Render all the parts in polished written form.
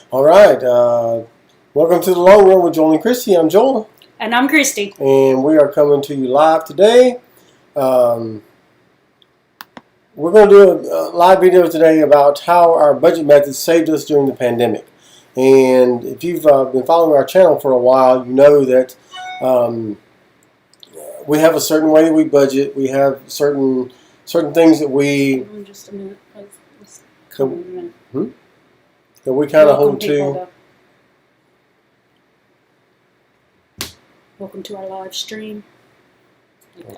All right. Welcome to the Long Run with Joel and Christy. I'm Joel. And I'm Christy. And we are coming to you live today. We're going to do a live video today about how our budget methods saved us during the pandemic. And if you've been following our channel for a while, you know that we have a certain way that we budget. We have certain things that we... Hold on just a minute. That we kind of hold to. Welcome to our live stream. Okay.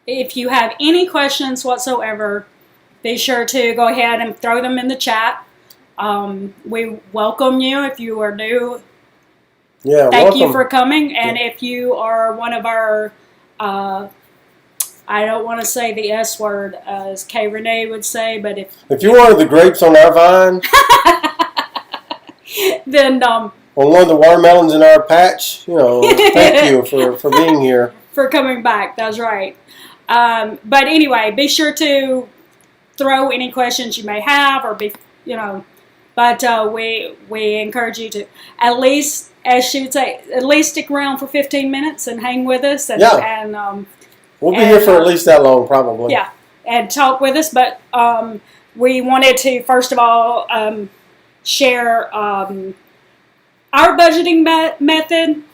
If you have any questions whatsoever, be sure to go ahead and throw them in the chat. We welcome you if you are new. Yeah, Thank you for coming. And if you are one of our, I don't want to say the S word as Kay Renee would say, but if you're one of the grapes on our vine, then or one of the watermelons in our patch, thank you for being here, for coming back. That's right. But anyway, be sure to throw any questions you may have, or But we encourage you to at least, as she would say, at least stick around for 15 minutes and hang with us. And, we'll be here for at least that long, probably. Yeah, and talk with us. But we wanted to, first of all, share our budgeting method.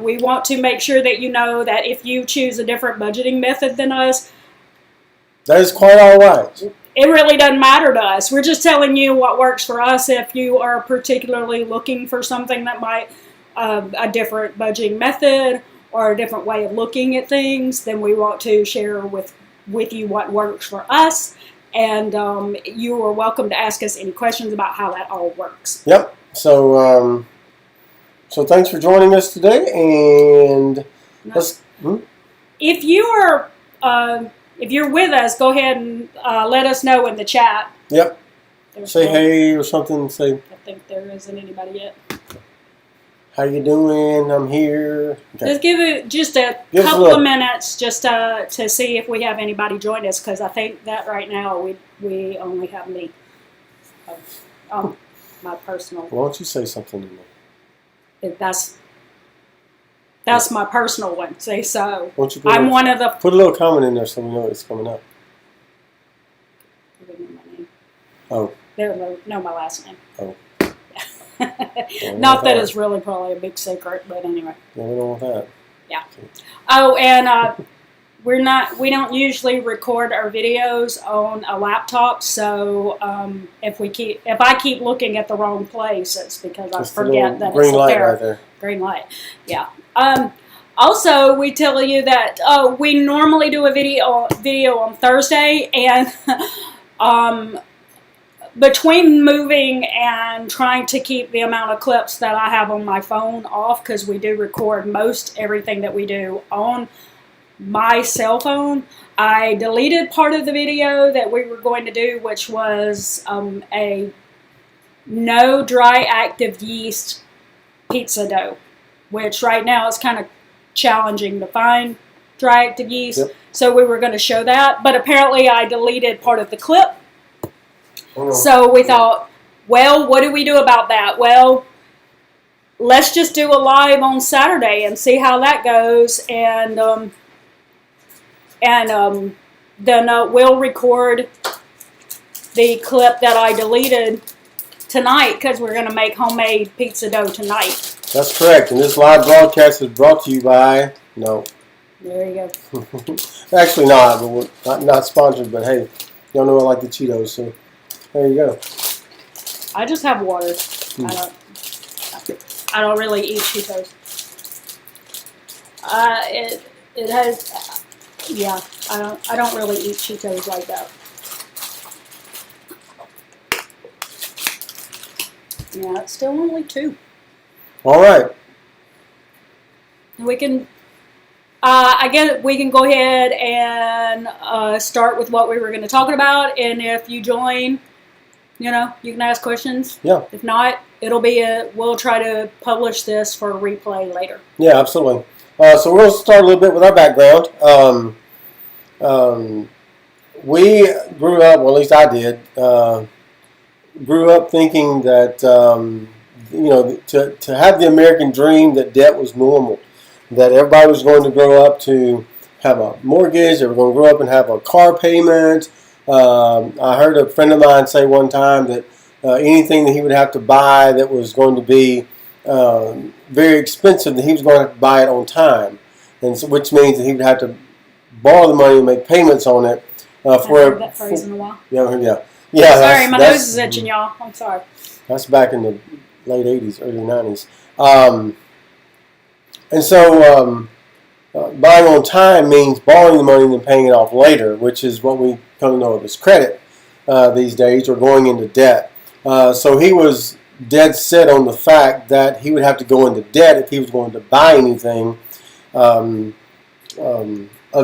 We want to make sure that you know that if you choose a different budgeting method than us, that is quite all right. It really doesn't matter to us. We're just telling you what works for us. If you are particularly looking for something that might, a different budgeting method or a different way of looking at things, then we want to share with you what works for us. And you are welcome to ask us any questions about how that all works. Yep. So thanks for joining us today. And if you are... if you're with us, go ahead and let us know in the chat. Yep. Say hey or something. Say. I think there isn't anybody yet. How you doing? I'm here. Okay. Just give it just a couple of minutes just to see if we have anybody join us, because I think that right now we only have me. My personal. Why don't you say something to me? That's my personal one. See, so I'm one of the... Put a little comment in there so we know it's coming up. They know my name. Oh. They don't know my last name. Oh. Not that it's really probably a big secret, but anyway. Yeah, we don't want that. Yeah. Oh, and we don't usually record our videos on a laptop, so if I keep looking at the wrong place, it's because I forget that green it's light right there. Green light. Yeah. Also, we tell you that we normally do a video on Thursday, and between moving and trying to keep the amount of clips that I have on my phone off, because we do record most everything that we do on my cell phone, I deleted part of the video that we were going to do, which was a no dry active yeast pizza dough, which right now is kind of challenging to find dry active yeast. Yep. So we were going to show that, but apparently I deleted part of the clip. So we thought, well, what do we do about that? Well, let's just do a live on Saturday and see how that goes, and then we'll record the clip that I deleted tonight, because we're going to make homemade pizza dough tonight. That's correct, and this live broadcast is brought to you by There you go. Actually not, but we're not sponsored. But hey, y'all know I like the Cheetos, so there you go. I just have water. I don't really eat Cheetos. It has, yeah. I don't really eat Cheetos like that. Yeah, it's still only 2. All right. We can, I guess we can go ahead and start with what we were going to talk about. And if you join you know, you can ask questions. Yeah. If not, we'll try to publish this for a replay later. Yeah, absolutely. So we'll start a little bit with our background. We grew up, well, at least I did, grew up thinking that, to have the American dream, that debt was normal, that everybody was going to grow up to have a mortgage, they were going to grow up and have a car payment. I heard a friend of mine say one time that anything that he would have to buy that was going to be very expensive, that he was going to have to buy it on time, and so, which means that he would have to borrow the money and make payments on it. I've heard that phrase in a while. Yeah. Sorry, my nose is itching, y'all. I'm sorry. That's back in the late 80s, early 90s. And so buying on time means borrowing the money and then paying it off later, which is what we come to know of as credit these days, or going into debt. So he was dead set on the fact that he would have to go into debt if he was going to buy anything of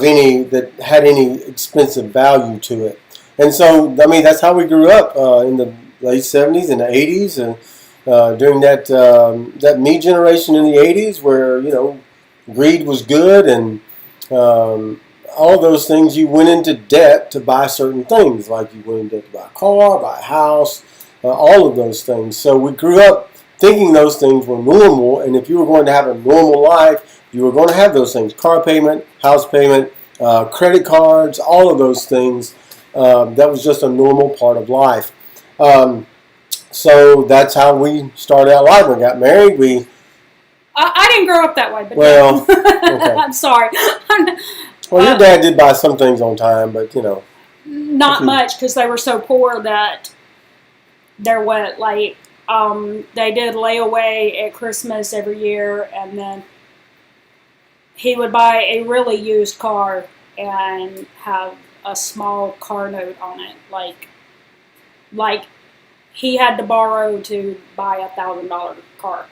any that had any expensive value to it. And so, I mean, that's how we grew up in the late 70s and the 80s, and during that me generation in the 80s, where, you know, greed was good, and all of those things. You went into debt to buy certain things, like you went into debt to buy a car, buy a house, all of those things. So we grew up thinking those things were normal, and if you were going to have a normal life, you were going to have those things: car payment, house payment, credit cards, all of those things. That was just a normal part of life. So that's how we started out life. We got married. I didn't grow up that way, but well, okay. I'm sorry. Well, your dad did buy some things on time, but, you know. Not much, because they were so poor that they did layaway at Christmas every year, and then he would buy a really used car and have a small car note on it, like he had to borrow to buy a $1,000 car.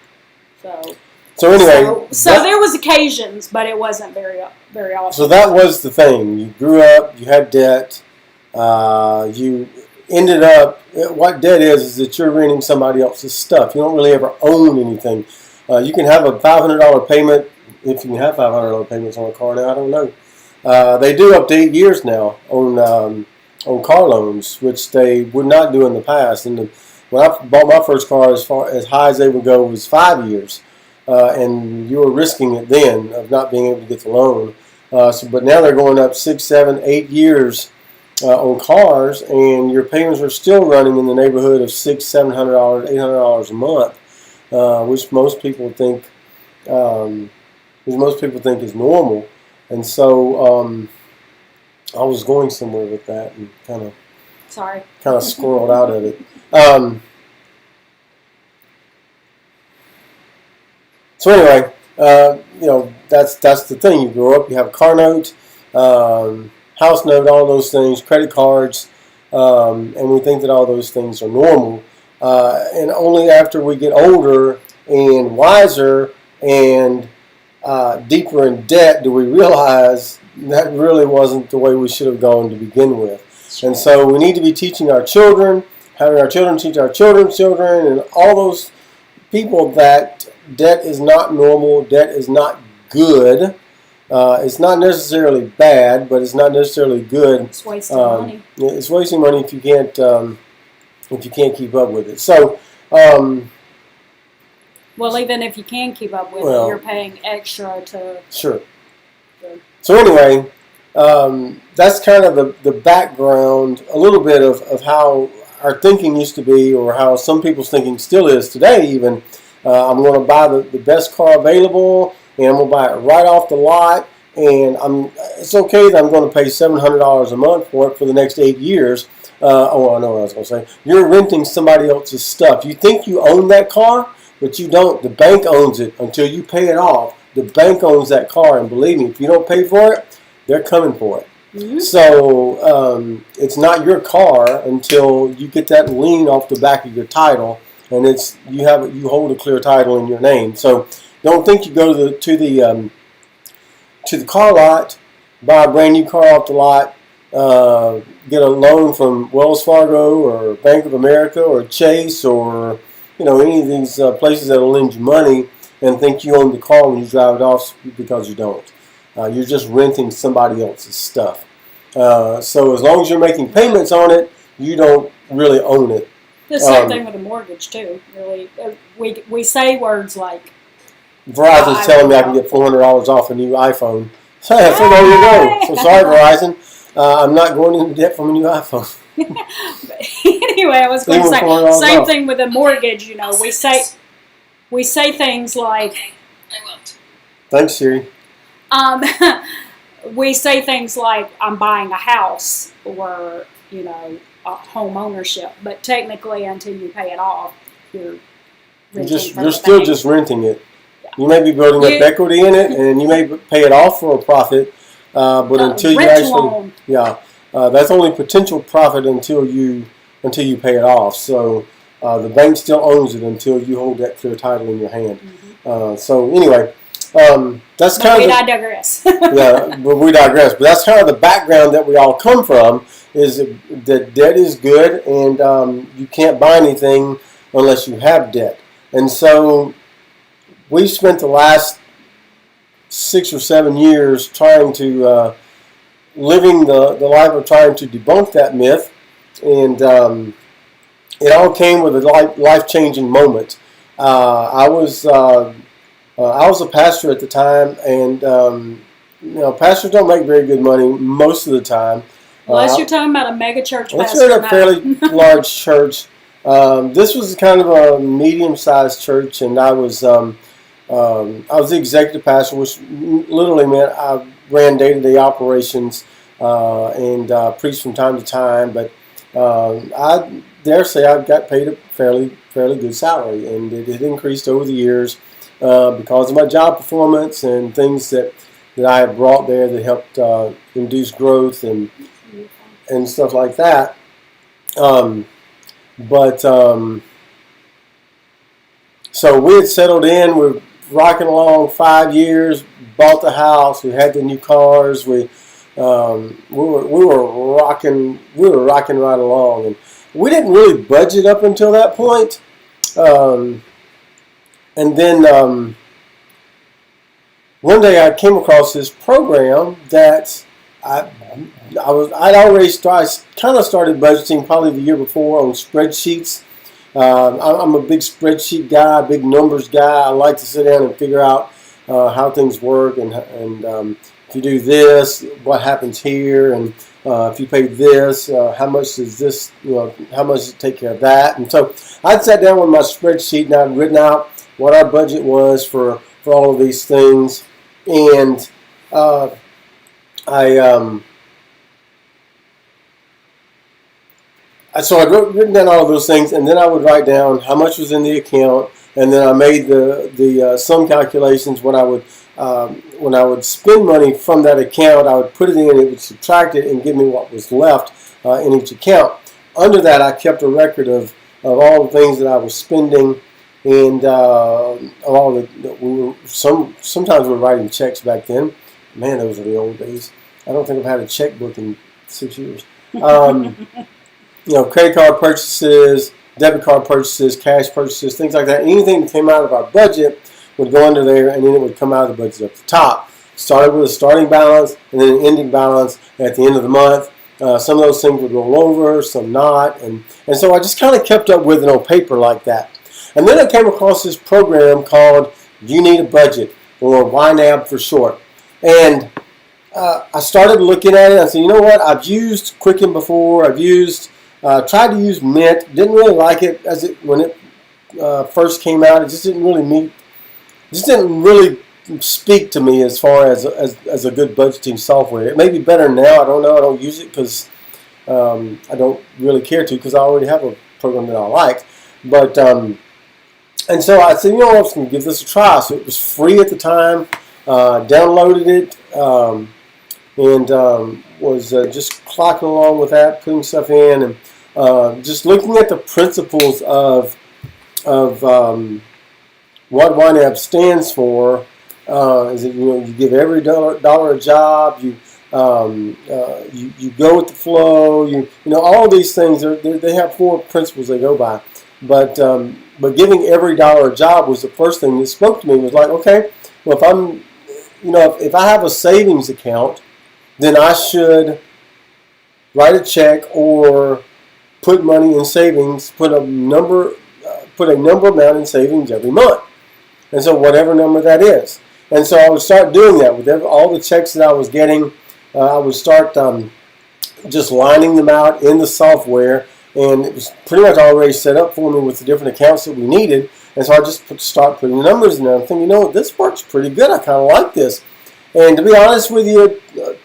So anyway, so there was occasions, but it wasn't very often. So that was the thing. You grew up, you had debt, you ended up. What debt is that you're renting somebody else's stuff. You don't really ever own anything. You can have a $500 payment, if you can have $500 payments on a car now. I don't know. They do up to 8 years now on car loans, which they would not do in the past. And when I bought my first car, as high as they would go was 5 years. And you were risking it then of not being able to get the loan. But now they're going up 6, 7, 8 years on cars, and your payments are still running in the neighborhood of $600, $700, $800 a month, which most people think is normal. And so I was going somewhere with that and kind of squirreled out of it. So anyway, that's the thing. You grow up, you have a car note, house note, all those things, credit cards, and we think that all those things are normal. And only after we get older and wiser and deeper in debt do we realize that really wasn't the way we should have gone to begin with. And so we need to be teaching our children, having our children teach our children's children, and all those people that debt is not normal, debt is not good. It's not necessarily bad, but it's not necessarily good. It's wasting money. It's wasting money if you can't keep up with it. So, well, even if you can keep up with it, you're paying extra to. Sure. So anyway, that's kind of the background, a little bit of how our thinking used to be, or how some people's thinking still is today. Even I'm going to buy the best car available, and I'm going to buy it right off the lot, and it's okay that I'm going to pay $700 a month for it for the next 8 years. I know what I was going to say. You're renting somebody else's stuff. You think you own that car, but you don't. The bank owns it until you pay it off. The bank owns that car, and believe me, if you don't pay for it, they're coming for it. Mm-hmm. So it's not your car until you get that lien off the back of your title, and you hold a clear title in your name. So don't think you go to the car lot, buy a brand new car off the lot, get a loan from Wells Fargo or Bank of America or Chase or any of these places that will lend you money and think you own the car when you drive it off, because you don't. You're just renting somebody else's stuff. So as long as you're making payments on it, you don't really own it. The same thing with a mortgage too. Really, we say words like Verizon's telling me I can get $400 off a new iPhone. So there you go. So sorry, Verizon. I'm not going into debt from a new iPhone. Anyway, I was going to say same thing with a mortgage. We say things like, okay, I won't. Thanks, Siri. We say things like, I'm buying a house, or home ownership, but technically until you pay it off, you're still just renting it. Yeah. You may be building up equity in it, and you may pay it off for a profit, but until you actually that's only potential profit until you pay it off. So the bank still owns it until you hold that clear title in your hand. Mm-hmm. So anyway, that's kind of. I digress. Yeah, but we digress. But that's kind of the background that we all come from. Is that debt is good, and you can't buy anything unless you have debt. And so we spent the last 6 or 7 years trying to living the life of trying to debunk that myth, and it all came with a life-changing moment. I was a pastor at the time, and pastors don't make very good money most of the time. Unless you're talking about a mega church pastor. Let's say a fairly large church. This was kind of a medium-sized church, and I was the executive pastor, which literally meant I ran day-to-day operations and preached from time to time. But I dare say I got paid a fairly good salary, and it had increased over the years because of my job performance and things that I had brought there that helped induce growth and stuff like that. So we had settled in. We're rocking along 5 years. Bought the house. We had the new cars. We were rocking. We were rocking right along, and we didn't really budget up until that point. And then one day I came across this program that I'd already kind of started budgeting probably the year before on spreadsheets. I'm a big spreadsheet guy, big numbers guy. I like to sit down and figure out how things work, and if you do this, what happens here, and if you pay this, how much does this, how much does it take care of that? And so I'd sat down with my spreadsheet and I'd written out what our budget was for all of these things, and so I'd written down all of those things, and then I would write down how much was in the account, and then I made the sum calculations. When I would spend money from that account, I would put it in, it would subtract it, and give me what was left in each account. Under that, I kept a record of all the things that I was spending, and all the sometimes we were writing checks back then. Man, those were the old days. I don't think I've had a checkbook in 6 years. Credit card purchases, debit card purchases, cash purchases, things like that. Anything that came out of our budget would go under there, and then it would come out of the budget at the top. Started with a starting balance and then an ending balance at the end of the month. Some of those things would roll over, some not, and so I just kind of kept up with it on paper like that. And then I came across this program called You Need a Budget, or YNAB for short. And I started looking at it, and I said, you know what, I've used Quicken before, tried to use Mint, didn't really like it when it first came out. It just didn't really speak to me as far as a good budgeting software. It may be better now. I don't know. I don't use it because I don't really care to, because I already have a program that I like. But and so I said, you know what, I'm just going to give this a try. So it was free at the time. Downloaded it and was just clocking along with that, putting stuff in, and just looking at the principles of what YNAB stands for. Is that you give every dollar a job. You go with the flow. You know all these things. They have 4 principles they go by. But giving every dollar a job was the first thing that spoke to me. Was like, okay, well if I'm, if I have a savings account, then I should write a check or put money in savings, put a number amount in savings every month. And so whatever number that is. And so I would start doing that with all the checks that I was getting. I would start just lining them out in the software, and it was pretty much already set up for me with the different accounts that we needed. And so I just start putting the numbers in there. I'm thinking, this works pretty good. I kind of like this. And to be honest with you,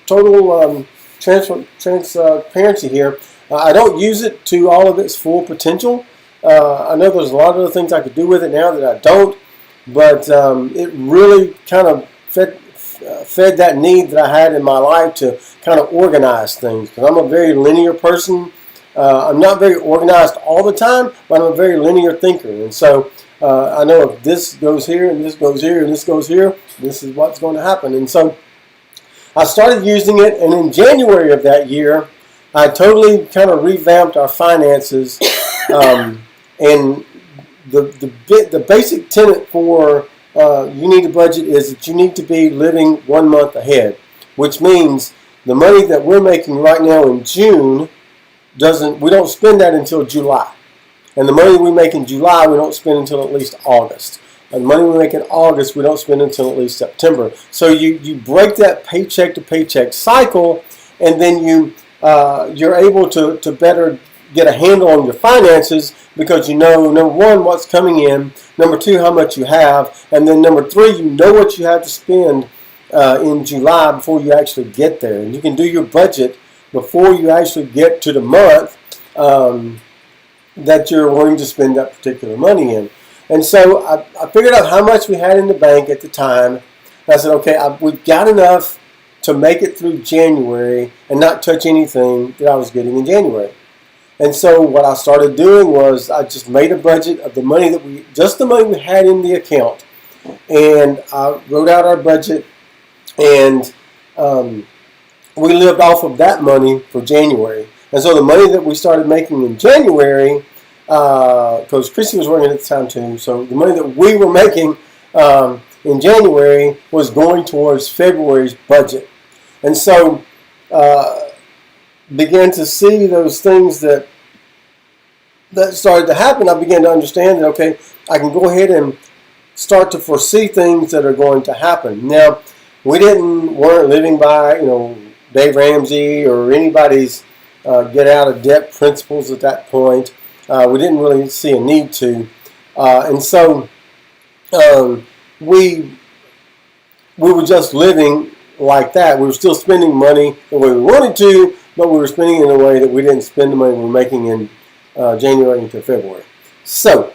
total transparency here, I don't use it to all of its full potential. I know there's a lot of other things I could do with it now that I don't, but it really kind of fed that need that I had in my life to kind of organize things. Because I'm a very linear person. I'm not very organized all the time, but I'm a very linear thinker. And so I know if this goes here and this goes here and this goes here, this is what's going to happen. And so I started using it, and in January of that year, I totally kind of revamped our finances. And the basic tenet for you need a budget is that you need to be living 1 month ahead, which means the money that we're making right now in June we don't spend that until July. And the money we make in July, we don't spend until at least August. And the money we make in August, we don't spend until at least September. So you break that paycheck to paycheck cycle, and then you're able to better get a handle on your finances, because you know, number one, what's coming in, number two, how much you have, and then number three, you know what you have to spend in July before you actually get there. And you can do your budget before you actually get to the month that you're wanting to spend that particular money in. And so I figured out how much we had in the bank at the time. And I said, okay, we've got enough to make it through January and not touch anything that I was getting in January. And so what I started doing was I just made a budget of the money just the money we had in the account. And I wrote out our budget, and we lived off of that money for January. And so the money that we started making in January, because Chrissy was working at the time too, so the money that we were making in January was going towards February's budget. And so began to see those things that started to happen. I began to understand that, okay, I can go ahead and start to foresee things that are going to happen. Now, we weren't living by, Dave Ramsey or anybody's get out of debt principles at that point. We didn't really see a need to. And so we were just living like that. We were still spending money the way we wanted to, but we were spending it in a way that we didn't spend the money we were making in January into February. So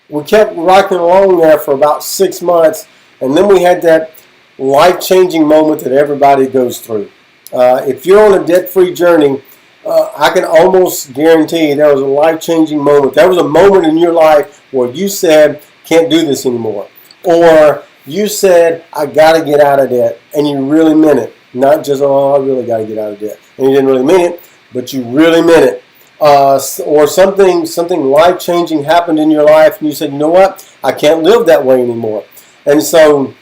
we kept rocking along there for about 6 months, and then we had that life-changing moment that everybody goes through. If you're on a debt-free journey, I can almost guarantee there was a life-changing moment. There was a moment in your life where you said, can't do this anymore. Or you said, I got to get out of debt. And you really meant it. Not just, I really got to get out of debt. And you didn't really mean it, but you really meant it. Or something life-changing happened in your life, and you said, you know what? I can't live that way anymore. And so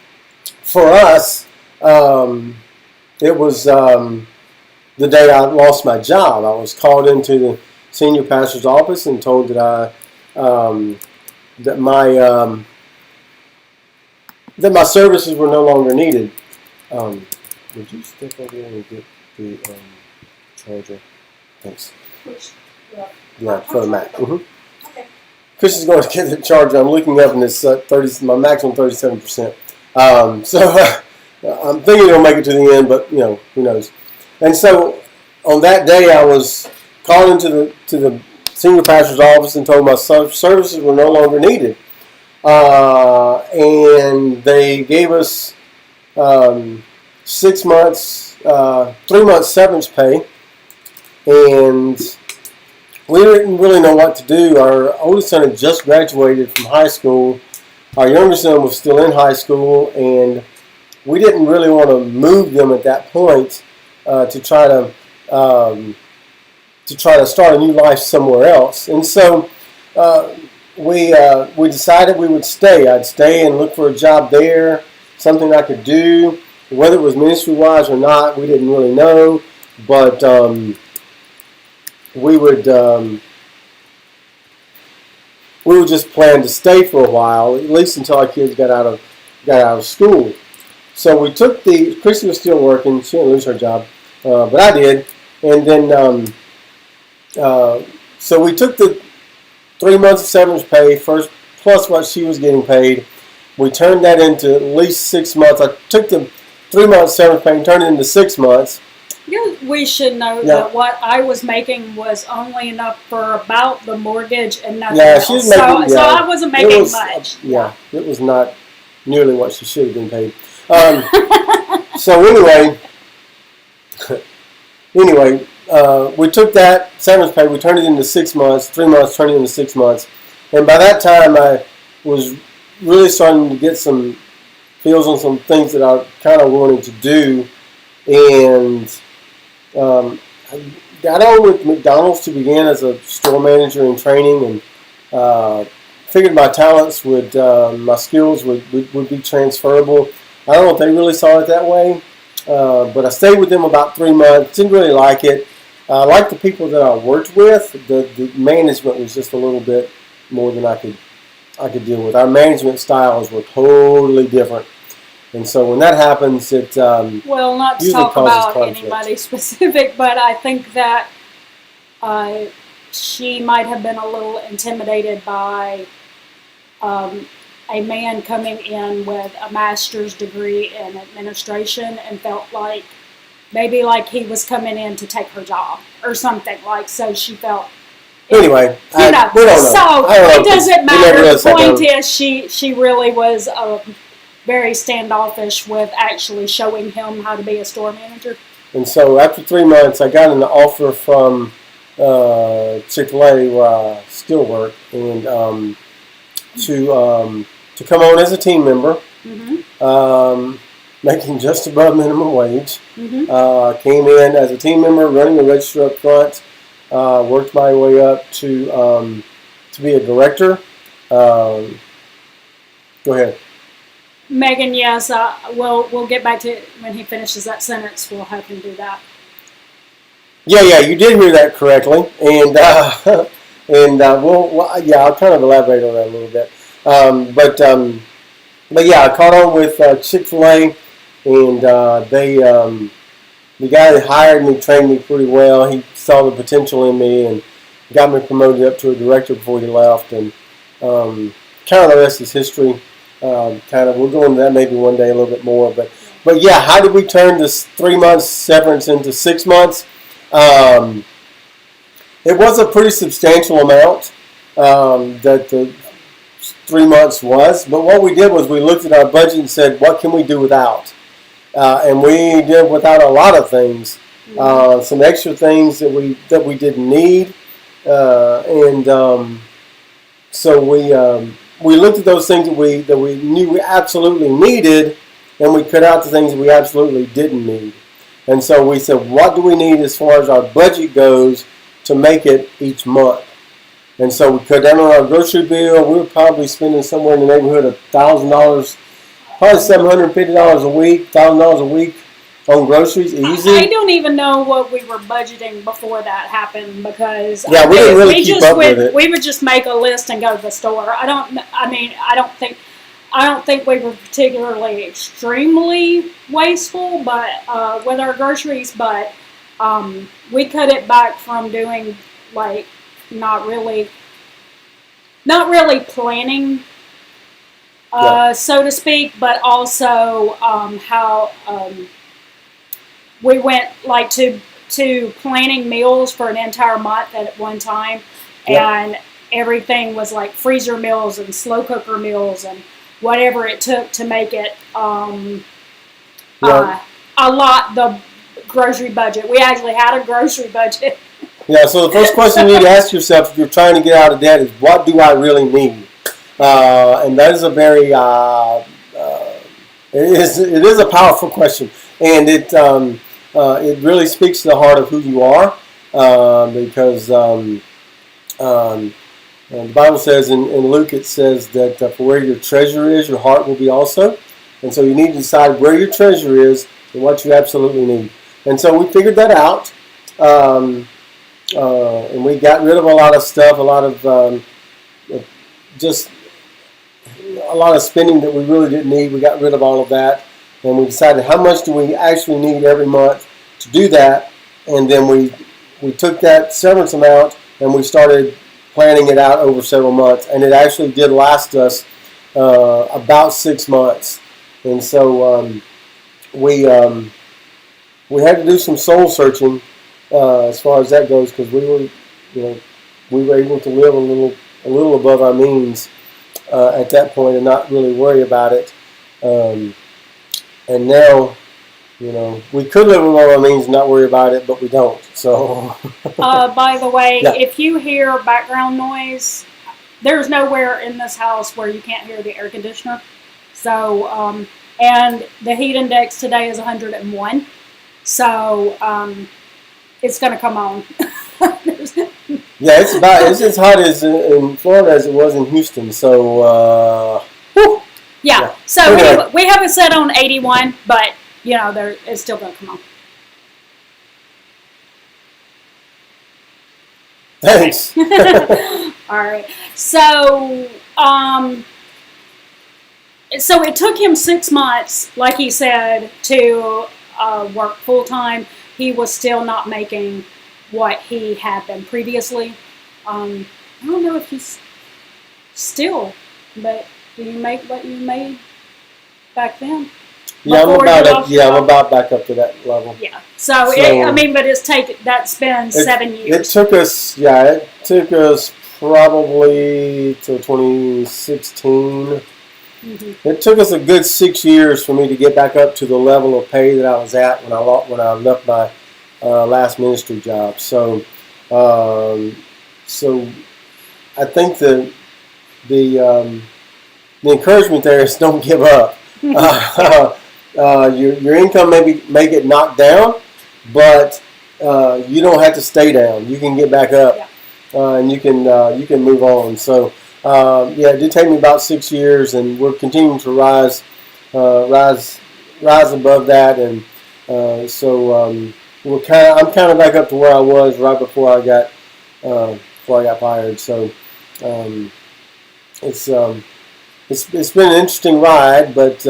for us, it was the day I lost my job. I was called into the senior pastor's office and told that my services were no longer needed. Would you step over there and get the charger? Thanks. Yeah, for the Mac. Mm-hmm. Okay. Chris is going to get the charger. I'm looking up, and it's my Mac's on 37%. So I'm thinking it'll make it to the end, but who knows? And so on that day, I was called into the senior pastor's office and told my services were no longer needed. And they gave us 6 months, 3 months severance pay, and we didn't really know what to do. Our oldest son had just graduated from high school. Our youngest son was still in high school, and we didn't really want to move them at that point to try to start a new life somewhere else. And so we decided we would stay. I'd stay and look for a job there, something I could do. Whether it was ministry-wise or not, we didn't really know. But we would just plan to stay for a while, at least until our kids got out of school. So we took Chrissy was still working. She didn't lose her job, but I did. And then, so we took the 3 months of severance pay first, plus what she was getting paid. We turned that into at least 6 months. I took the 3 months severance pay and turned it into 6 months. We should know that what I was making was only enough for about the mortgage and nothing else. She was making, so I wasn't making much. It was not nearly what she should have been paid. So anyway, we took that severance pay, we turned it into 6 months, 3 months, turned it into 6 months. And by that time, I was really starting to get some feels on some things that I kind of wanted to do. And I got on with McDonald's to begin as a store manager in training, and figured my talents my skills would be transferable. I don't know if they really saw it that way, but I stayed with them about 3 months. Didn't really like it. I liked the people that I worked with. The management was just a little bit more than I could deal with. Our management styles were totally different. And so when that happens, it well, not to talk about anybody specific, but I think that she might have been a little intimidated by a man coming in with a master's degree in administration and felt like maybe like he was coming in to take her job or something. Like, so she felt. Anyway, we don't know. So it doesn't matter. The point is, she really was very standoffish with actually showing him how to be a store manager. And so after 3 months, I got an offer from Chick-fil-A, where I still work, and to come on as a team member, making just above minimum wage. Came in as a team member, running the register up front, worked my way up to be a director. Go ahead. Megan, yes, we'll get back to it when he finishes that sentence. We'll have him do that. Yeah, you did hear that correctly, and I'll kind of elaborate on that a little bit. But yeah, I caught on with Chick-fil-A, and the guy that hired me trained me pretty well. He saw the potential in me and got me promoted up to a director before he left, and kind of the rest is history. We'll go into that maybe one day a little bit more, but yeah, how did we turn this 3 months severance into 6 months? It was a pretty substantial amount that the 3 months was, but what we did was we looked at our budget and said, what can we do without? And we did without a lot of things, some extra things that we didn't need, so we looked at those things that we knew we absolutely needed, and we cut out the things that we absolutely didn't need. And so we said, what do we need as far as our budget goes to make it each month? And so we cut down on our grocery bill. We were probably spending somewhere in the neighborhood of $1,000, probably $750 a week, $1,000 a week on groceries, easy. I don't even know what we were budgeting before that happened, because we didn't really keep up with it. We would just make a list and go to the store. I don't think we were particularly extremely wasteful, but with our groceries. But we cut it back from doing like not really planning, so to speak, but also how we went like to planning meals for an entire month at one time, and everything was like freezer meals and slow cooker meals and whatever it took to make it a lot. The grocery budget. We actually had a grocery budget. Yeah, so the first question you need to ask yourself if you're trying to get out of debt is, what do I really need? And that is a very It is a powerful question, and it really speaks to the heart of who you are, because the Bible says in Luke, it says that for where your treasure is, your heart will be also. And so you need to decide where your treasure is and what you absolutely need. And so we figured that out, and we got rid of a lot of stuff, a lot of just a lot of spending that we really didn't need. We got rid of all of that, and we decided how much do we actually need every month to do that. And then we took that severance amount and we started planning it out over several months, and it actually did last us about 6 months. And so we had to do some soul searching as far as that goes, because we were able to live a little above our means at that point and not really worry about it. And now, we could live above our means and not worry about it, but we don't. So. By the way, yeah. If you hear background noise, there's nowhere in this house where you can't hear the air conditioner. So, and the heat index today is 101. So, it's going to come on. Yeah, it's as hot as in Florida as it was in Houston. So, yeah. So anyway. we have it set on 81, but it's still going to come on. Thanks. All right. So, so it took him 6 months, like he said, to work full time. He was still not making what he had been previously. I don't know if he's still, but do you make what you made back then? Yeah, I'm about back up to that level. Yeah. So but that's been 7 years. It took us probably till 2016. Mm-hmm. It took us a good 6 years for me to get back up to the level of pay that I was at when I left my last ministry job. So, I think the encouragement there is don't give up. Your income may get knocked down, but you don't have to stay down. You can get back up, and you can move on. So it did take me about 6 years, and we're continuing to rise above that, and I'm kind of back up to where I was right before I got fired. So it's been an interesting ride, but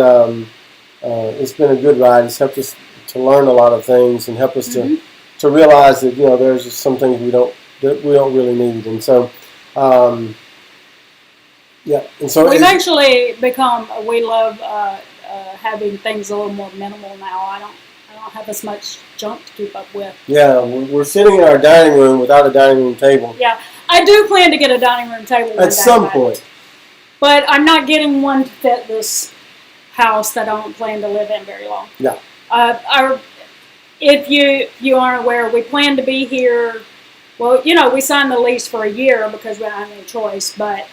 it's been a good ride. It's helped us to learn a lot of things and help us to realize that there's just some things we don't really need. And so we've actually become. We love having things a little more minimal now. I don't have as much junk to keep up with. Yeah, we're sitting in our dining room without a dining room table. Yeah, I do plan to get a dining room table at some point. But I'm not getting one to fit this house that I don't plan to live in very long. Yeah. If you aren't aware, we plan to be here. Well, we signed the lease for a year because we don't have any choice, but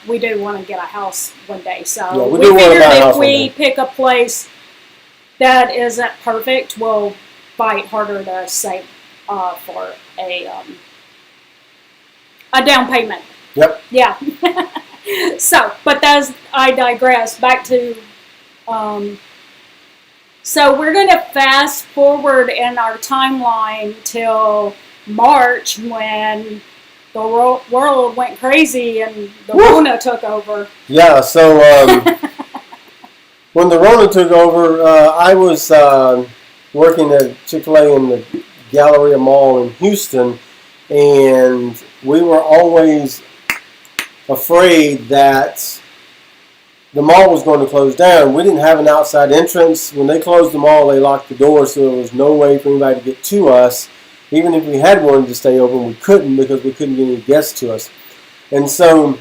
we do want to get a house one day. So we figured if we pick a place that isn't perfect, we'll fight harder to save for a down payment. Yep. Yeah. So, but I digress. Back to, so we're going to fast forward in our timeline till March when the world went crazy and the Rona took over. Yeah, so when the Rona took over, I was working at Chick-fil-A in the Galleria Mall in Houston, and we were always afraid that the mall was going to close down. We didn't have an outside entrance. When they closed the mall, they locked the door, so there was no way for anybody to get to us. Even if we had wanted to stay open, we couldn't because we couldn't get any guests to us. And so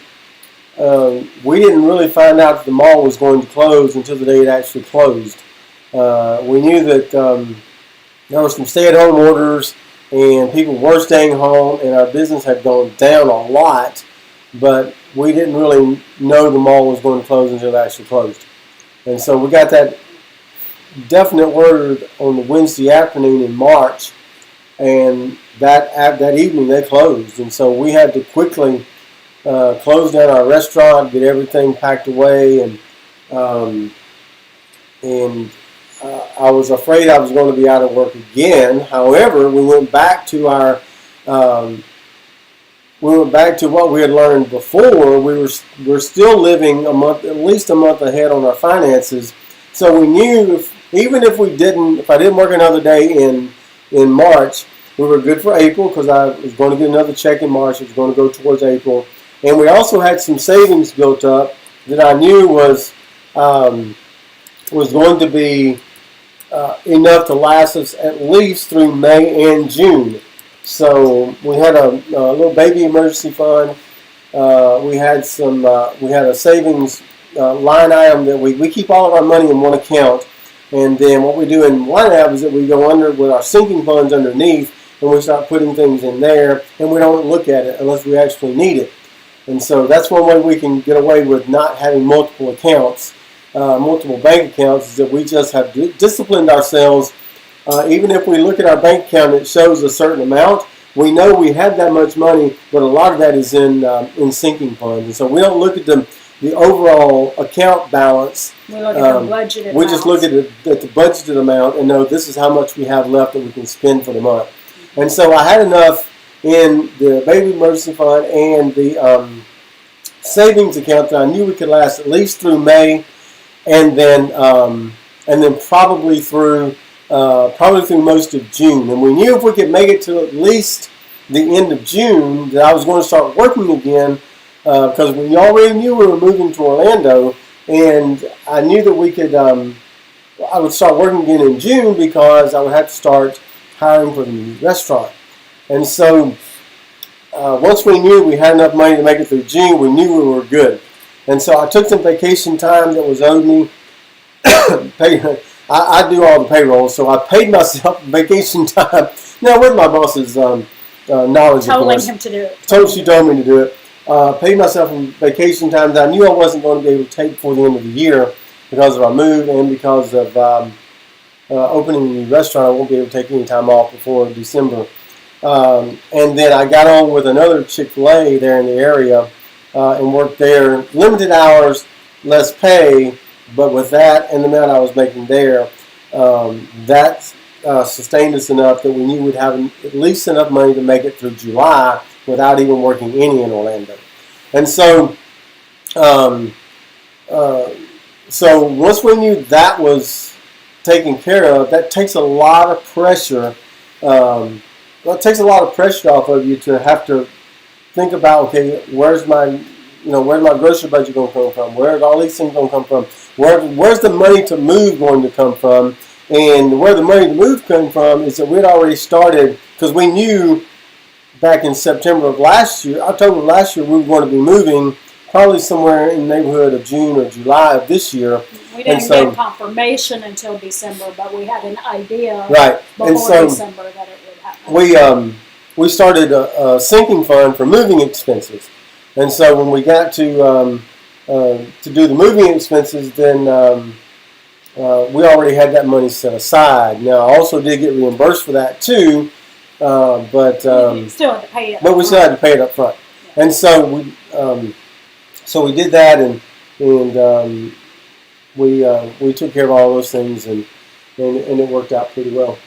we didn't really find out that the mall was going to close until the day it actually closed. We knew that there were some stay-at-home orders and people were staying home, and our business had gone down a lot, but we didn't really know the mall was going to close until it actually closed. And so we got that definite word on the Wednesday afternoon in March, and that evening they closed. And so we had to quickly close down our restaurant, get everything packed away, and I was afraid I was going to be out of work again. However, we went back to our what we had learned before. We're still living at least a month ahead on our finances. So we knew if I didn't work another day in March, we were good for April, because I was going to get another check in March. It was going to go towards April, and we also had some savings built up that I knew was going to be enough to last us at least through May and June. So we had a little baby emergency fund. We had a savings line item that we keep all of our money in one account, and then what we do in YNAB is that we go under with our sinking funds underneath, and we start putting things in there, and we don't look at it unless we actually need it. And so that's one way we can get away with not having multiple accounts, multiple bank accounts, is that we just have disciplined ourselves. Even if we look at our bank account and it shows a certain amount, we know we have that much money, but a lot of that is in sinking funds. And so we don't look at the overall account balance. We look at the budgeted We just look at the budgeted amount and know this is how much we have left that we can spend for the month. And so I had enough in the baby emergency fund and the savings account that I knew we could last at least through May, and then probably through most of June. And we knew if we could make it to at least the end of June that I was going to start working again, because we already knew we were moving to Orlando, and I knew that we could. I would start working again in June because I would have to start hiring for the new restaurant. And so once we knew we had enough money to make it through June, we knew we were good. And so I took some vacation time that was owed me. I do all the payroll, so I paid myself vacation time. Now, with my boss's knowledge, of course. Him to do it. She told me to do it. Paid myself vacation time that I knew I wasn't going to be able to take before the end of the year because of our move and because of opening a new restaurant. I won't be able to take any time off before December. And then I got on with another Chick-fil-A there in the area and worked there. Limited hours, less pay, but with that and the amount I was making there, that sustained us enough that we knew we'd have at least enough money to make it through July without even working any in Orlando. And so, so once we knew that was taken care of, that takes a lot of pressure. It takes a lot of pressure off of you to have to think about, okay, where's my grocery budget going to come from? Where's all these things going to come from? Where's the money to move going to come from? And where the money to move came from is that we'd already started, because we knew back in October of last year, we were going to be moving probably somewhere in the neighborhood of June or July of this year. We didn't get confirmation until December, but we had an idea before December that it would happen. We started a sinking fund for moving expenses. And so when we got to do the moving expenses, then we already had that money set aside. Now, I also did get reimbursed for that too, but you still had to pay it. But we still had to pay it up front. Yeah. And so we did that, and we took care of all those things, and it worked out pretty well.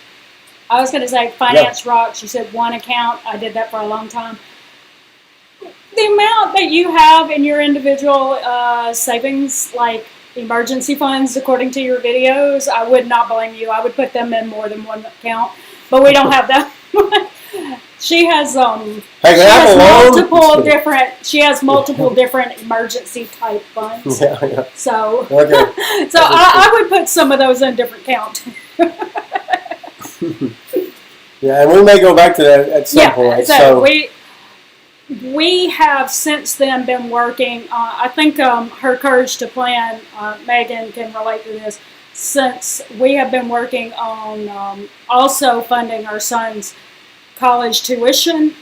I was going to say finance rocks. You said one account. I did that for a long time. The amount that you have in your individual savings, like emergency funds, according to your videos, I would not blame you. I would put them in more than one account, but we don't have that. She has multiple different emergency type funds. Yeah. So okay. So I would put some of those in different accounts. Yeah, and we may go back to that at some point. So we have since then been working. I think her Courage to Plan, Megan can relate to this. Since we have been working on also funding our son's college tuition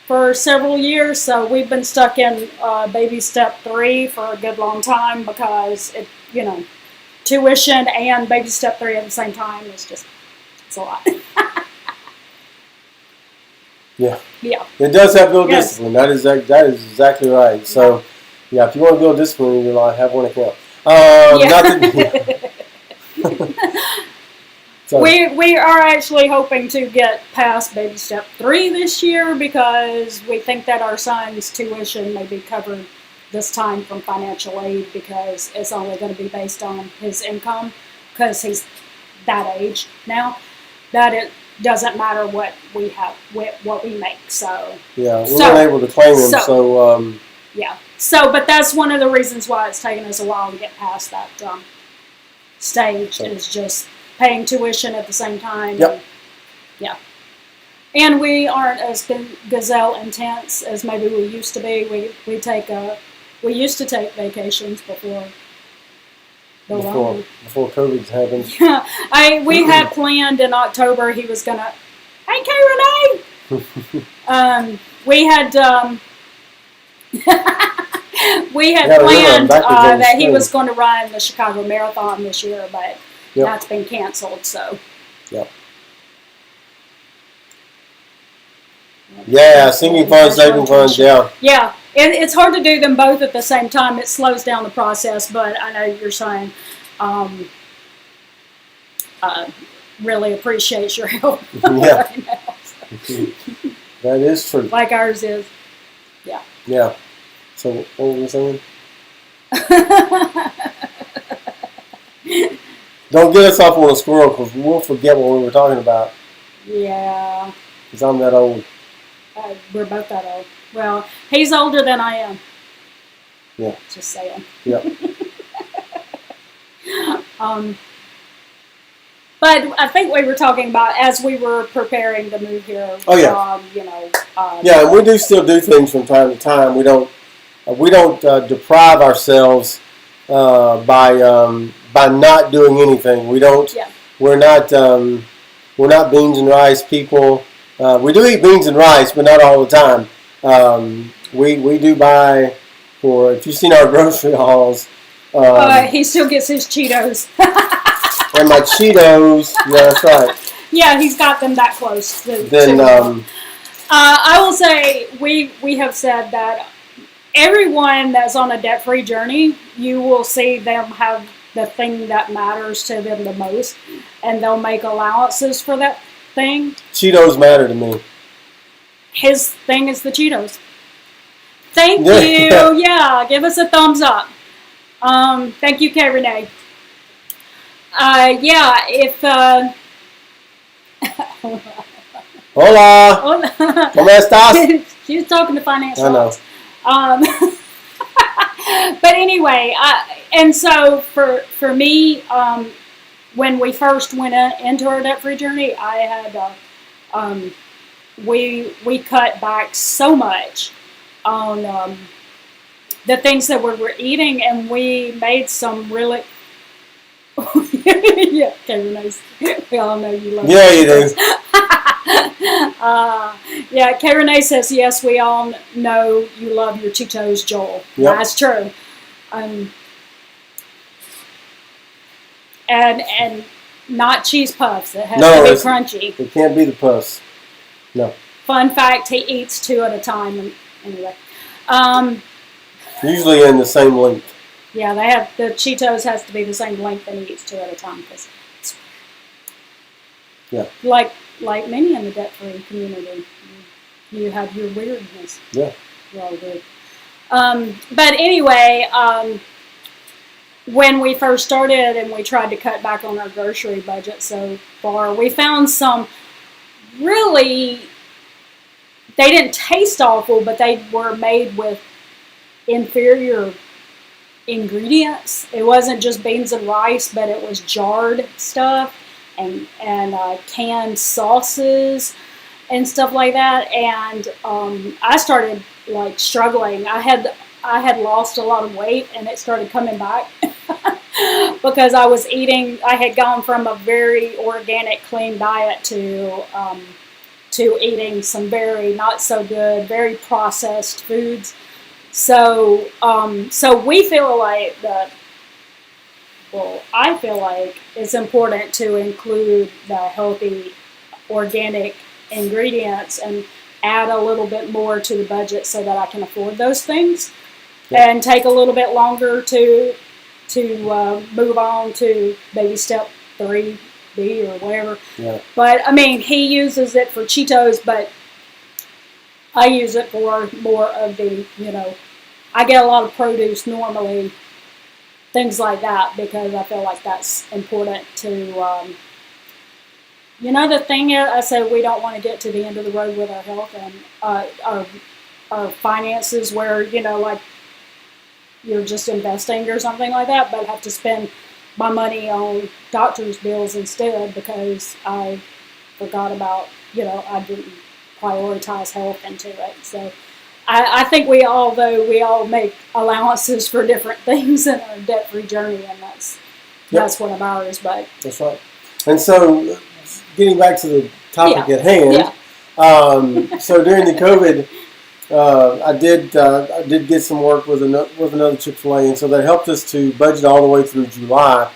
for several years, so we've been stuck in baby step 3 for a good long time because tuition and baby step 3 at the same time is just, it's a lot. Yeah. Yeah. It does have build Yes. discipline. That is exactly right. So, yeah, if you want to build discipline in your life, have one account. So, we are actually hoping to get past baby step 3 this year because we think that our son's tuition may be covered this time from financial aid because it's only going to be based on his income because he's that age now that it doesn't matter what we have, what we make. So yeah, we weren't able to claim him. So yeah. So, but that's one of the reasons why it's taken us a while to get past that stage is just paying tuition at the same time. Yep. And, yeah. And we aren't as gazelle intense as maybe we used to be. We used to take vacations before COVID happened. Yeah. We had planned in October he was gonna. Hey, Kay Renee. We had planned that he was going to run the Chicago Marathon this year, but that's been canceled. So. Yep. Yeah, sinking funds, saving funds. Yeah. Yeah, it's hard to do them both at the same time. It slows down the process, but I know you're saying. Really appreciate your help right now. So. That is true. Like ours is. Yeah. Yeah. So what were we saying? Don't get us off on a squirrel because we'll forget what we were talking about. Yeah. Because I'm that old. We're both that old. Well, he's older than I am. Yeah. Just saying. Yeah. But I think we were talking about as we were preparing to move here. Oh yeah. Yeah, and we do still do things from time to time. We don't deprive ourselves by not doing anything. We don't. Yeah. We're not beans and rice people. We do eat beans and rice, but not all the time. We do buy for. If you've seen our grocery hauls. He still gets his Cheetos. And my Cheetos, yeah, that's right. Yeah, he's got them that close. I will say we have said that everyone that's on a debt-free journey, you will see them have the thing that matters to them the most, and they'll make allowances for that thing. Cheetos matter to me. His thing is the Cheetos. Thank you. Yeah, give us a thumbs up. Thank you, Kay Renee. If Hola. ¿Cómo estás? She was talking to financial. I know. But anyway, and so for me, when we first went into our debt-free journey, I had we cut back so much on the things that we were eating, and we made some really. Yeah, Kay Renee. We all know you love. Yeah, you do. Yeah, Kay Renee says yes. We all know you love your Cheetos, Joel. Yep. That's true. And not cheese puffs. It has to be crunchy. It can't be the puffs. No. Fun fact: he eats 2 at a time. And anyway. Usually in the same length. Yeah, the Cheetos has to be the same length, and he eats 2 at a time because it's like many in the debt-free community, you have your weirdness. Yeah, we're all weird. But anyway, when we first started and we tried to cut back on our grocery budget so far, we found some really. They didn't taste awful, but they were made with inferior ingredients. It wasn't just beans and rice, but it was jarred stuff and canned sauces and stuff like that. And I started like struggling. I had lost a lot of weight, and it started coming back because I was eating. I had gone from a very organic, clean diet to eating some very not so good, very processed foods. So we feel like Well, I feel like it's important to include the healthy organic ingredients and add a little bit more to the budget so that I can afford those things, and take a little bit longer to move on to maybe step 3B or whatever. Yeah. But I mean, he uses it for Cheetos, but I use it for more of the, I get a lot of produce normally, things like that, because I feel like that's important to, the thing is, I said we don't want to get to the end of the road with our health and our finances where, like you're just investing or something like that, but have to spend my money on doctor's bills instead because I forgot about, I didn't prioritize health into it. So I think we all make allowances for different things in our debt-free journey, and that's one of ours. But that's right. And so, getting back to the topic at hand, so during the COVID, I did get some work with another Chick-fil-A, and so that helped us to budget all the way through July.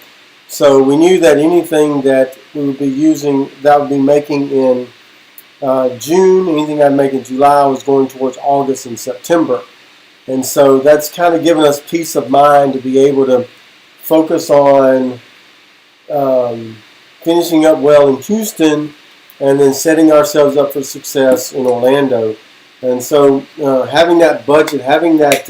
So we knew that anything that we would be using, that would be making in June, anything I'd make in July was going towards August and September. And so that's kind of given us peace of mind to be able to focus on finishing up well in Houston and then setting ourselves up for success in Orlando. And so having that budget, having that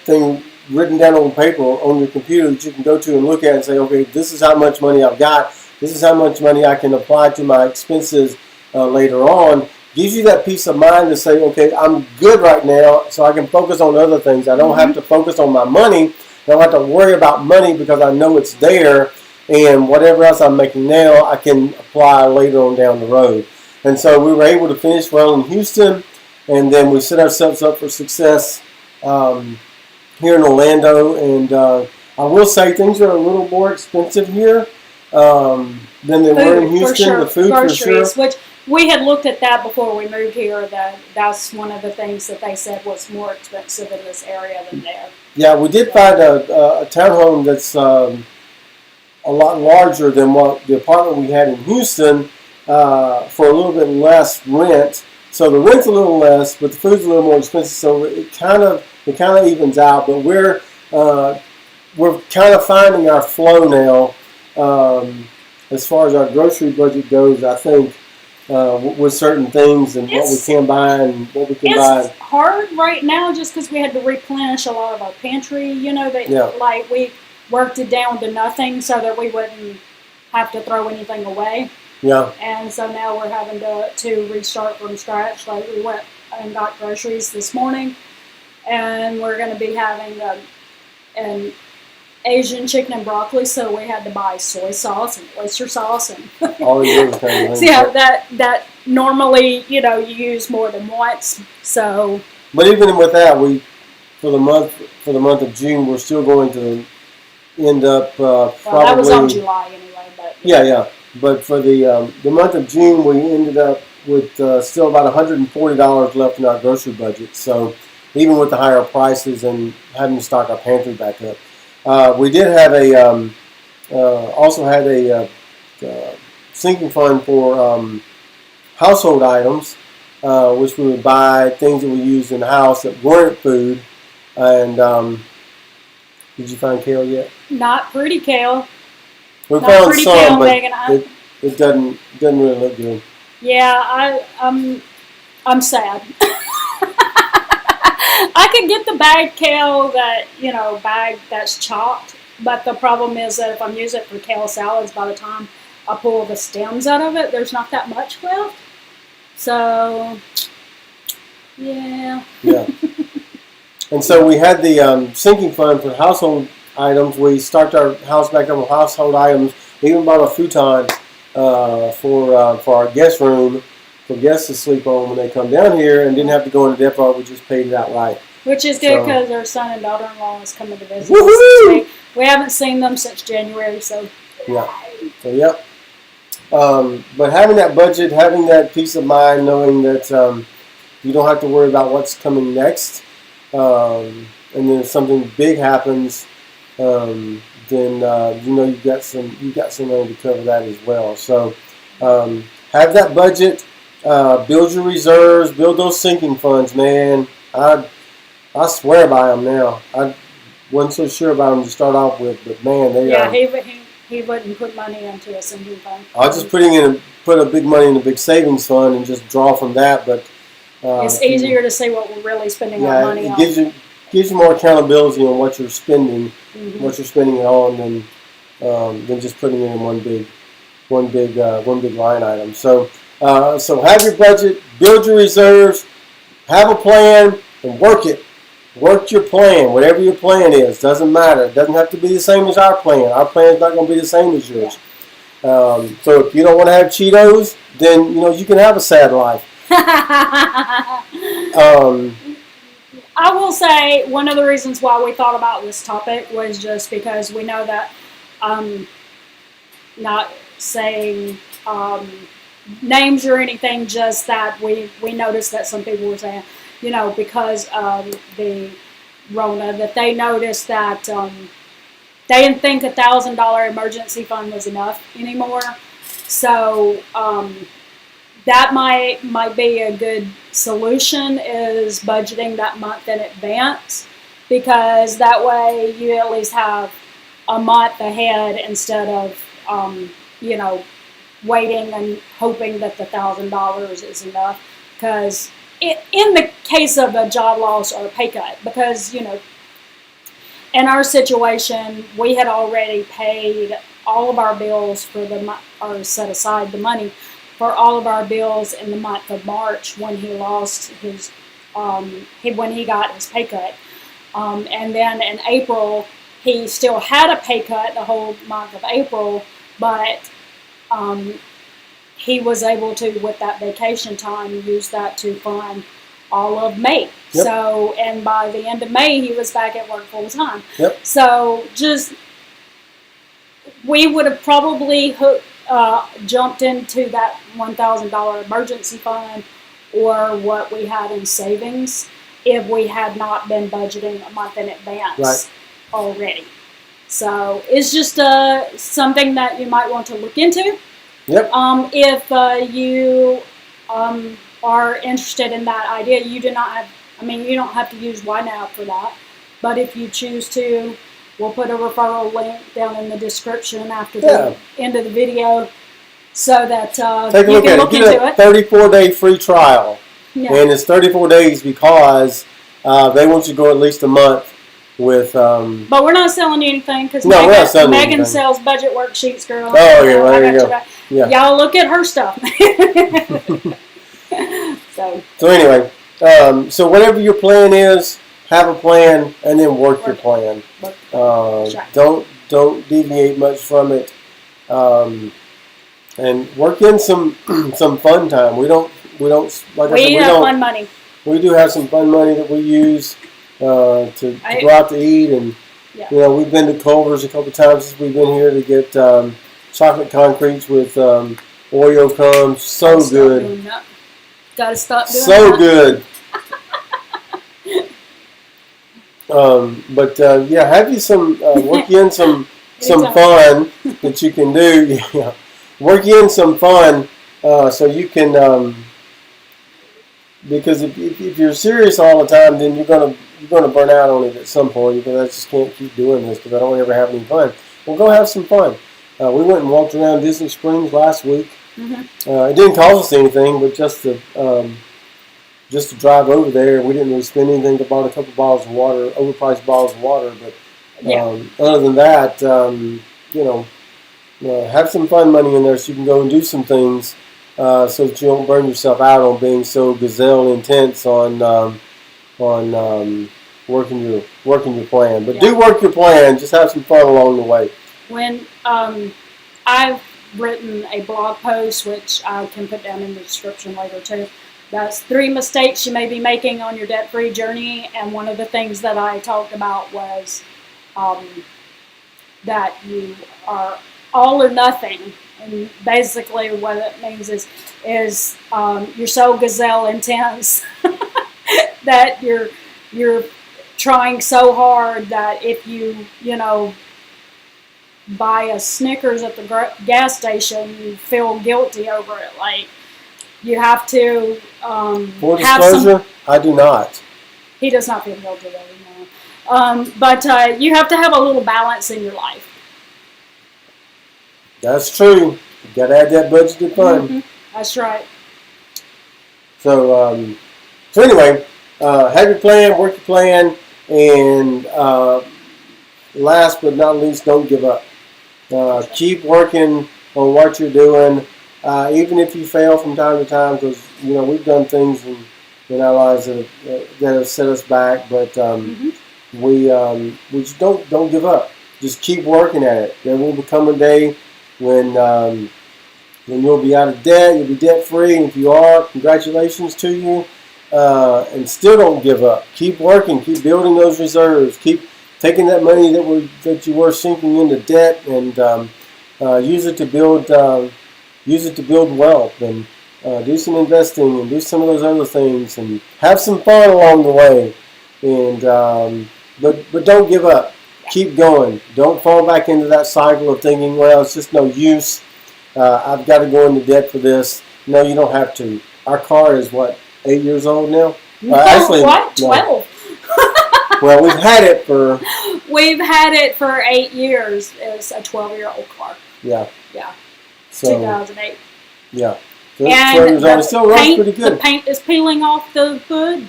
thing written down on paper on your computer that you can go to and look at and say, okay, this is how much money I've got. This is how much money I can apply to my expenses later on. Gives you that peace of mind to say, okay, I'm good right now, so I can focus on other things. I don't have to focus on my money. I don't have to worry about money because I know it's there, and whatever else I'm making now, I can apply later on down the road. And so we were able to finish well in Houston, and then we set ourselves up for success here in Orlando. And I will say things are a little more expensive here than they were in Houston. Sure. The food groceries, for sure. Which we had looked at that before we moved here. That's one of the things that they said was more expensive in this area than there. Yeah, we did find a townhome that's a lot larger than what the apartment we had in Houston for a little bit less rent. So the rent's a little less, but the food's a little more expensive. So it kind of evens out. But we're kind of finding our flow now as far as our grocery budget goes. I think with certain things and what we can buy and what we can buy. It's hard right now just because we had to replenish a lot of our pantry. Like we worked it down to nothing so that we wouldn't have to throw anything away. Yeah. And so now we're having to restart from scratch. Like we went and got groceries this morning, and we're going to be having an Asian chicken and broccoli, so we had to buy soy sauce and oyster sauce and all these other kind of things. So yeah, that normally you use more than once. So, but even with that, for the month of June, we're still going to end up probably. Well, that was on July anyway, but yeah. But for the month of June, we ended up with still about $140 left in our grocery budget. So even with the higher prices and having to stock our pantry back up, we did have also had a sinking fund for household items, which we would buy things that we used in the house that weren't food. And did you find kale yet? not pretty kale. We Not found pretty some, kale, but Megan. it doesn't really look good. Yeah, I'm sad. I could get the bagged kale bag that's chopped, but the problem is that if I'm using it for kale salads, by the time I pull the stems out of it, there's not that much left. So, yeah. Yeah. And so we had the sinking fund for household items. We stocked our house back up with household items. We even bought a futon for our guest room for guests to sleep on when they come down here, and didn't have to go into depot. We just paid it outright. Which is good because our son and daughter-in-law is coming to visit us Woohoo! this week. We haven't seen them since January, so. Yeah. So yep. But having that budget, having that peace of mind, knowing that you don't have to worry about what's coming next, and then if something big happens, then you've got some money to cover that as well. So have that budget, build your reserves, build those sinking funds, man. I swear by them now. I wasn't so sure about them to start off with, but man, they are. He wouldn't put money into a sinking fund. I was just put a big money in a big savings fund and just draw from that. But it's easier to see what we're really spending our money on. It gives you more accountability on what you're spending, what you're spending it on, than just putting it in one big line item. So have your budget, build your reserves, have a plan, and work it. Work your plan, whatever your plan is. Doesn't matter. It doesn't have to be the same as our plan. Our plan is not going to be the same as yours. Yeah. So if you don't want to have Cheetos, then you can have a sad life. I will say one of the reasons why we thought about this topic was just because we know that, not saying names or anything, just that we noticed that some people were saying, because of the Rona, that they noticed that they didn't think $1,000 emergency fund was enough anymore. So that might be a good solution, is budgeting that month in advance, because that way you at least have a month ahead instead of waiting and hoping that the $1,000 is enough. Because in the case of a job loss or a pay cut, because in our situation we had already paid all of our bills for or set aside the money for all of our bills in the month of March when he lost his when he got his pay cut, and then in April he still had a pay cut the whole month of April, but he was able to, with that vacation time, use that to fund all of May. Yep. So, and by the end of May, he was back at work full time. Yep. So, we would have probably jumped into that $1,000 emergency fund or what we had in savings if we had not been budgeting a month in advance already. So, it's just something that you might want to look into. Yep. If you are interested in that idea, you don't have to use YNAB for that. But if you choose to, we'll put a referral link down in the description after the end of the video, so that take a you look can at look it. into Get a it. 34-day free trial, and it's 34 days because they want you to go at least a month with. But we're not selling you anything, because we're not selling Megan anything. sells budget worksheets, girl. Oh, yeah, well, there you go. Yeah. Y'all look at her stuff. So anyway, so whatever your plan is, have a plan and then work your plan. Don't deviate much from it, and work in some fun time. We don't like I said, we have don't fun money. We do have some fun money that we use to go out to eat, and we've been to Culver's a couple times since we've been here to get chocolate concretes with Oreo crumbs. So good. Gotta stop doing so that. Good. Have you some work in some fun that you can do. Work in some fun so you can because if you're serious all the time, then you're gonna burn out on it at some point. You're gonna just can't keep doing this because I don't ever have any fun. Well, go have some fun. We went and walked around Disney Springs last week. It didn't cost us anything, but just to drive over there, we didn't really spend anything. We bought a couple bottles of water, overpriced bottles of water. But other than that, have some fun money in there so you can go and do some things so that you don't burn yourself out on being so gazelle intense on working your plan. But do work your plan. Just have some fun along the way. When I've written a blog post, which I can put down in the description later too. That's 3 mistakes you may be making on your debt-free journey, and one of the things that I talked about was that you are all or nothing, and basically what it means is you're so gazelle intense that you're trying so hard that if you buy a Snickers at the gas station, you feel guilty over it. Like, you have to full disclosure, I do not. He does not feel guilty anymore. But you have to have a little balance in your life. That's true. You got to add that budgeted fund. Mm-hmm. That's right. So, so anyway, have your plan, work your plan, and last but not least, don't give up. Keep working on what you're doing, even if you fail from time to time, because we've done things in our lives that have set us back, but we just don't give up. Just keep working at it. There will become a day when you'll be out of debt, you'll be debt free, and if you are, congratulations to you. And still don't give up. Keep working, keep building those reserves, keep taking that money that you were sinking into debt and use it to build wealth and do some investing and do some of those other things and have some fun along the way. And but don't give up. Keep going. Don't fall back into that cycle of thinking, well, it's just no use. I've got to go into debt for this. No, you don't have to. Our car is 8 years old now? Actually, what? 12. Well, we've had it for 8 years. It's a 12-year-old car. Yeah. Yeah. So, 2008. Yeah. So and 12 years old. It still runs pretty good. The paint is peeling off the hood. It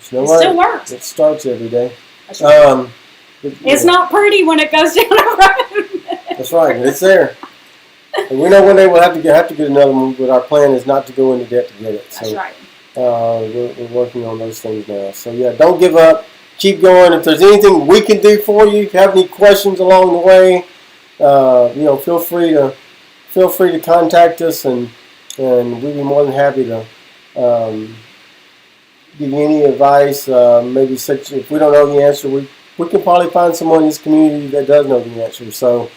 still works. It starts every day. That's right. It's not pretty when it goes down the road. That's right, but it's there. And we know one day we'll have to get another one, but our plan is not to go into debt to get it. So, that's right. We're working on those things now. So yeah, don't give up. Keep going. If there's anything we can do for you, if you have any questions along the way, feel free to contact us, and we'd be more than happy to give you any advice. Maybe if we don't know the answer, we can probably find someone in this community that does know the answer. So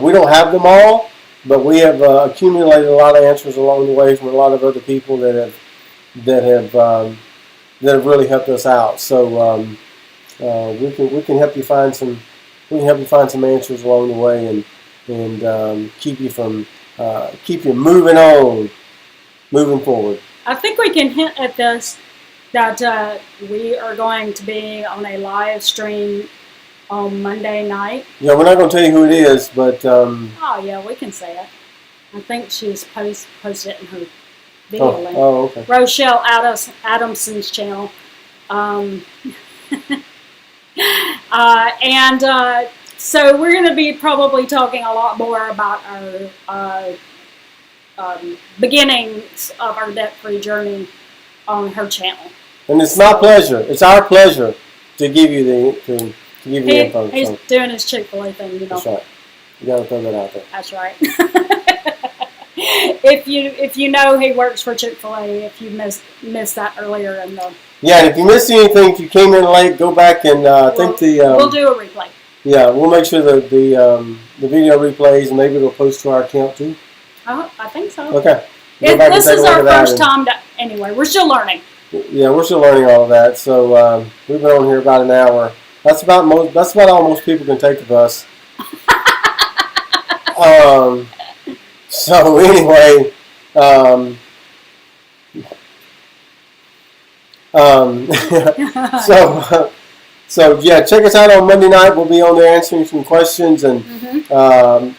we don't have them all, but we have accumulated a lot of answers along the way from a lot of other people that have really helped us out. So we can help you find some answers along the way and keep you moving forward. I think we can hint at this, that we are going to be on a live stream on Monday night. Yeah, we're not going to tell you who it is, but oh yeah, we can say it. I think she's posted it in her video link. Oh, okay. Rochelle Adamson's channel. So we're going to be probably talking a lot more about our beginnings of our debt-free journey on her channel. And it's my pleasure. It's our pleasure to give you the info. He's doing his Chick-fil-A thing, That's right. You got to throw that out there. That's right. If you know he works for Chick-fil-A, if you missed that earlier in the... Yeah, and if you missed anything, if you came in late, go back and we'll do a replay. Yeah, we'll make sure that the video replays, and maybe it'll post to our account too. I think so. Okay. This is our first time. Anyway, we're still learning. Yeah, we're still learning all of that. So we've been on here about an hour. That's about all most people can take of us. So anyway, so yeah, check us out on Monday night. We'll be on there answering some questions, and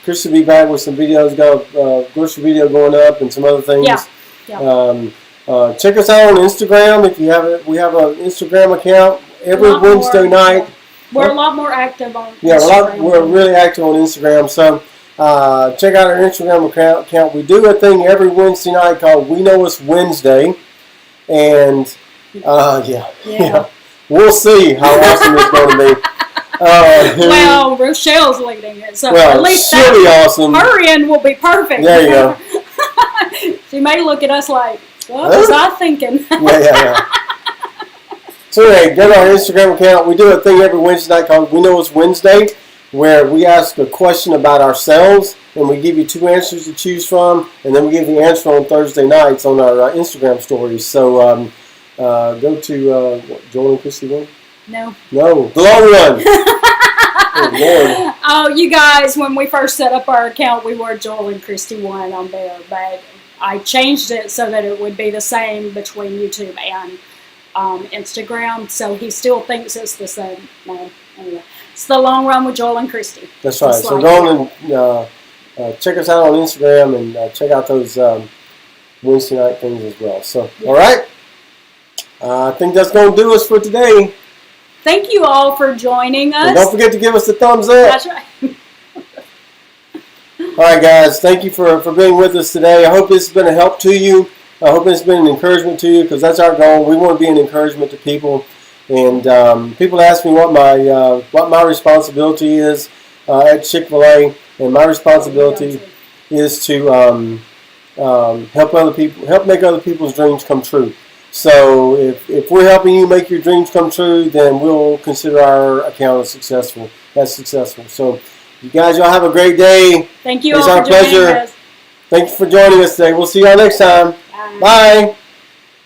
Chris will be back with some videos. Got a grocery video going up and some other things. Yeah. Check us out on Instagram if you have it. We have an Instagram account every Wednesday night. We're a lot more active on Instagram. Yeah, we're really active on Instagram. So check out our Instagram account. We do a thing every Wednesday night called We Know It's Wednesday. And yeah. We'll see how awesome it's going to be. Well, Rochelle's leading it, so at least she'll be awesome. Her end will be perfect. There you go. She may look at us like, what was I thinking? Yeah. So anyway, go to our Instagram account. We do a thing every Wednesday night called We Know It's Wednesday, where we ask a question about ourselves, and we give you 2 answers to choose from, and then we give the answer on Thursday nights on our Instagram stories. So go to Joel and Christy one. No. No, the long run. Oh, Lord. Oh, you guys, when we first set up our account, we were Joel and Christy 1 on there, but I changed it so that it would be the same between YouTube and Instagram, so he still thinks it's the same. No, anyway. It's the long run with Joel and Christy. That's right. So go on and check us out on Instagram and check out those Wednesday night things as well. So, all right. I think that's going to do us for today. Thank you all for joining us. And don't forget to give us the thumbs up. That's right. All right, guys. Thank you for being with us today. I hope this has been a help to you. I hope it's been an encouragement to you, because that's our goal. We want to be an encouragement to people. And people ask me what my responsibility is at Chick-fil-A, and my responsibility is to help other people, help make other people's dreams come true. So if we're helping you make your dreams come true, then we'll consider our account as successful. So you guys, y'all have a great day. Thank you It's all our for joining pleasure. us. Thank you for joining us today. We'll see y'all next time. Bye.